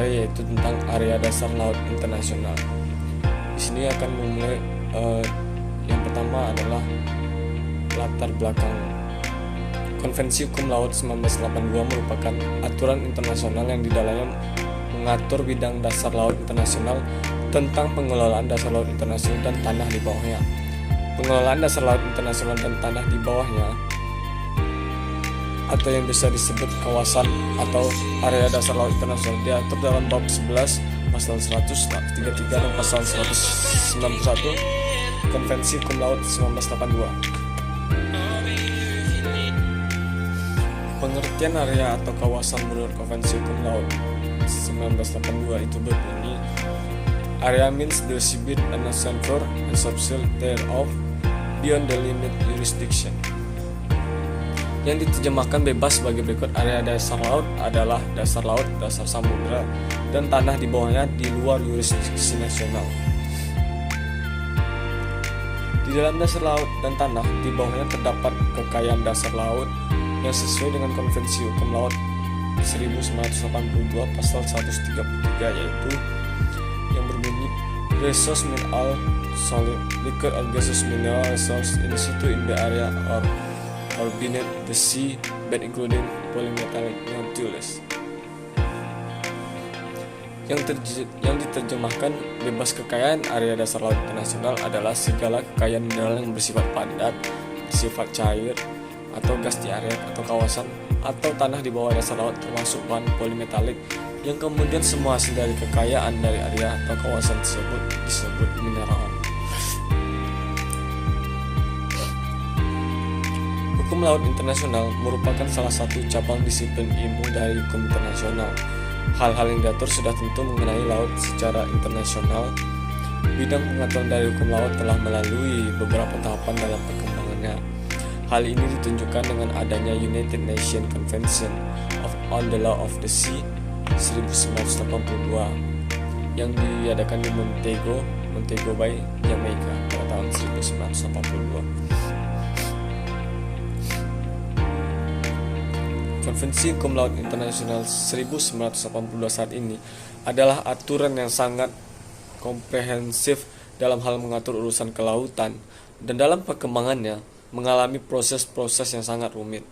yaitu tentang area dasar laut internasional. Di sini akan memulai yang pertama adalah latar belakang. Konvensi Hukum Laut 1982 merupakan aturan internasional yang di dalamnya mengatur bidang dasar laut internasional tentang pengelolaan dasar laut internasional dan tanah di bawahnya. Pengelolaan dasar laut internasional dan tanah di bawahnya atau yang bisa disebut kawasan atau area dasar laut internasional diatur dalam bab 11 pasal 133 dan pasal 191 Konvensi Hukum Laut 1982. Pengertian area atau kawasan menurut Konvensi Hukum Laut 1982 itu berbunyi, area means the seabed and the shore and subsoil thereof beyond the limit jurisdiction. Yang diterjemahkan bebas sebagai berikut: area dasar laut adalah dasar laut, dasar samudera, dan tanah di bawahnya di luar yurisdiksi nasional. Di dalam dasar laut dan tanah di bawahnya terdapat kekayaan dasar laut yang sesuai dengan Konvensi Hukum Laut 1982 pasal 133, yaitu yang berbunyi resource mineral solid liquid or gaseous mineral resource in situ in the area or beneath the sea bed including polymetallic nodules. Yang diterjemahkan bebas kekayaan area dasar laut internasional adalah segala kekayaan mineral yang bersifat padat, bersifat cair, atau gas di area atau kawasan atau tanah di bawah dasar laut termasuk bahan polimetalik yang kemudian semua hasil dari kekayaan dari area atau kawasan tersebut disebut mineral. Hukum laut internasional merupakan salah satu cabang disiplin ilmu dari hukum internasional. Hal-hal yang diatur sudah tentu mengenai laut secara internasional. Bidang pengaturan dari hukum laut telah melalui beberapa tahapan dalam perkembangannya. Hal ini ditunjukkan dengan adanya United Nations Convention on the Law of the Sea 1982 yang diadakan di Montego Bay, Jamaica pada tahun 1982. Konvensi Hukum Laut Internasional 1982 saat ini adalah aturan yang sangat komprehensif dalam hal mengatur urusan kelautan dan dalam perkembangannya mengalami proses-proses yang sangat rumit.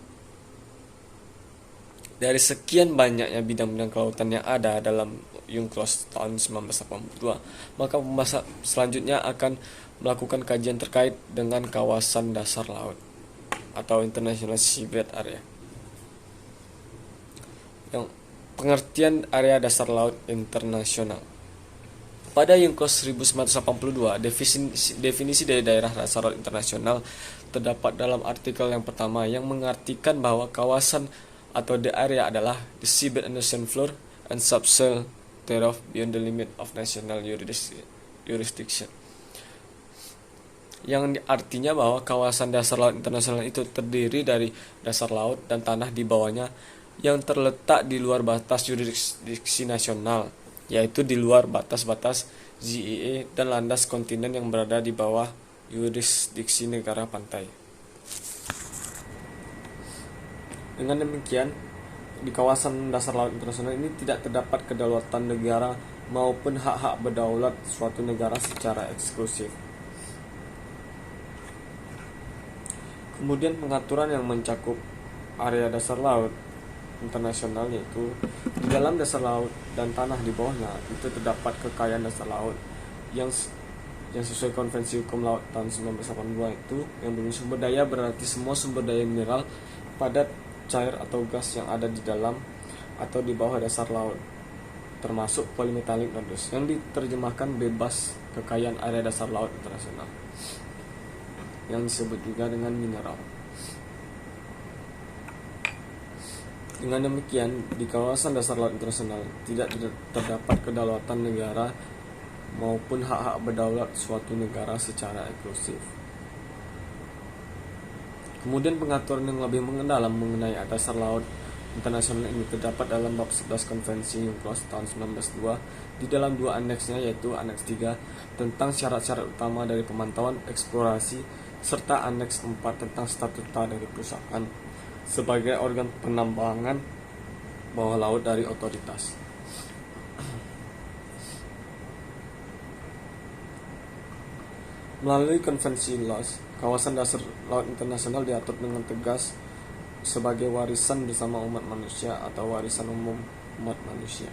Dari sekian banyaknya bidang-bidang kelautan yang ada dalam UNCLOS tahun 1982, maka pembahasan selanjutnya akan melakukan kajian terkait dengan kawasan dasar laut atau International Seabed Area. Yang pengertian area dasar laut internasional. Pada UNCLOS 1982, definisi dari daerah dasar laut internasional terdapat dalam artikel yang pertama yang mengartikan bahwa kawasan atau the area adalah the seabed and ocean floor and subsoil thereof beyond the limit of national jurisdiction. Yang artinya bahwa kawasan dasar laut internasional itu terdiri dari dasar laut dan tanah di bawahnya yang terletak di luar batas jurisdiksi nasional, yaitu di luar batas-batas ZEE dan landas kontinen yang berada di bawah yurisdiksi negara pantai. Dengan demikian, di kawasan dasar laut internasional ini tidak terdapat kedaulatan negara maupun hak-hak berdaulat suatu negara secara eksklusif. Kemudian pengaturan yang mencakup area dasar laut internasional, yaitu di dalam dasar laut dan tanah di bawahnya itu terdapat kekayaan dasar laut yang sesuai Konvensi Hukum Laut tahun 1982 itu yang berunsur sumber daya berarti semua sumber daya mineral, padat, cair atau gas yang ada di dalam atau di bawah dasar laut termasuk polymetallic nodules yang diterjemahkan bebas kekayaan area dasar laut internasional yang disebut juga dengan mineral. Dengan demikian, di kawasan dasar laut internasional tidak terdapat kedaulatan negara maupun hak-hak berdaulat suatu negara secara eksklusif. Kemudian pengaturan yang lebih mendalam mengenai dasar laut internasional ini terdapat dalam bab 11 Konvensi UNCLOS tahun 1902 di dalam dua aneksnya, yaitu Aneks 3 tentang syarat-syarat utama dari pemantauan eksplorasi serta Aneks 4 tentang statuta dari perusahaan sebagai organ penambangan bawah laut dari otoritas. Melalui konvensi Laos, kawasan dasar laut internasional diatur dengan tegas sebagai warisan bersama umat manusia atau warisan umum umat manusia.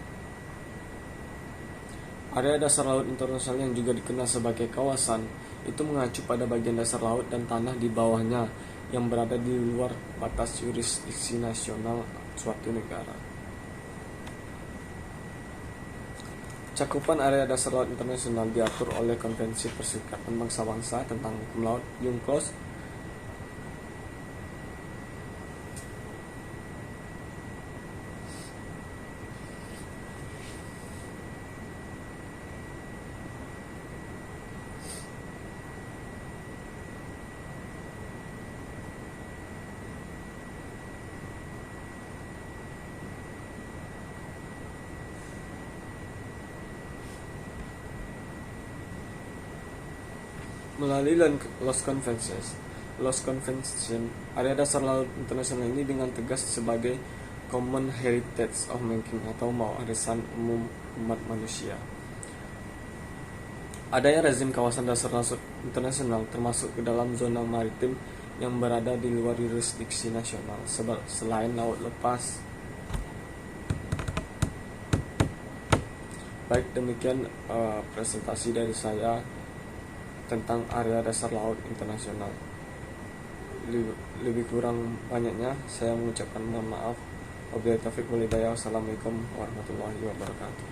Area dasar laut internasional yang juga dikenal sebagai kawasan itu mengacu pada bagian dasar laut dan tanah di bawahnya yang berada di luar batas yurisdiksi nasional suatu negara. Cakupan area dasar laut internasional diatur oleh Konvensi Perserikatan Bangsa-Bangsa tentang Hukum Laut (UNCLOS). Melalui Laos Convention, area dasar laut internasional ini dengan tegas sebagai Common Heritage of Mankind atau warisan umum umat manusia. Adanya rezim kawasan dasar laut internasional termasuk ke dalam zona maritim yang berada di luar yurisdiksi nasional selain laut lepas. Baik, demikian presentasi dari saya tentang area dasar laut internasional. Lebih kurang banyaknya saya mengucapkan mohon maaf. Wabillahi taufiq wal hidayah. Wassalamualaikum warahmatullahi wabarakatuh.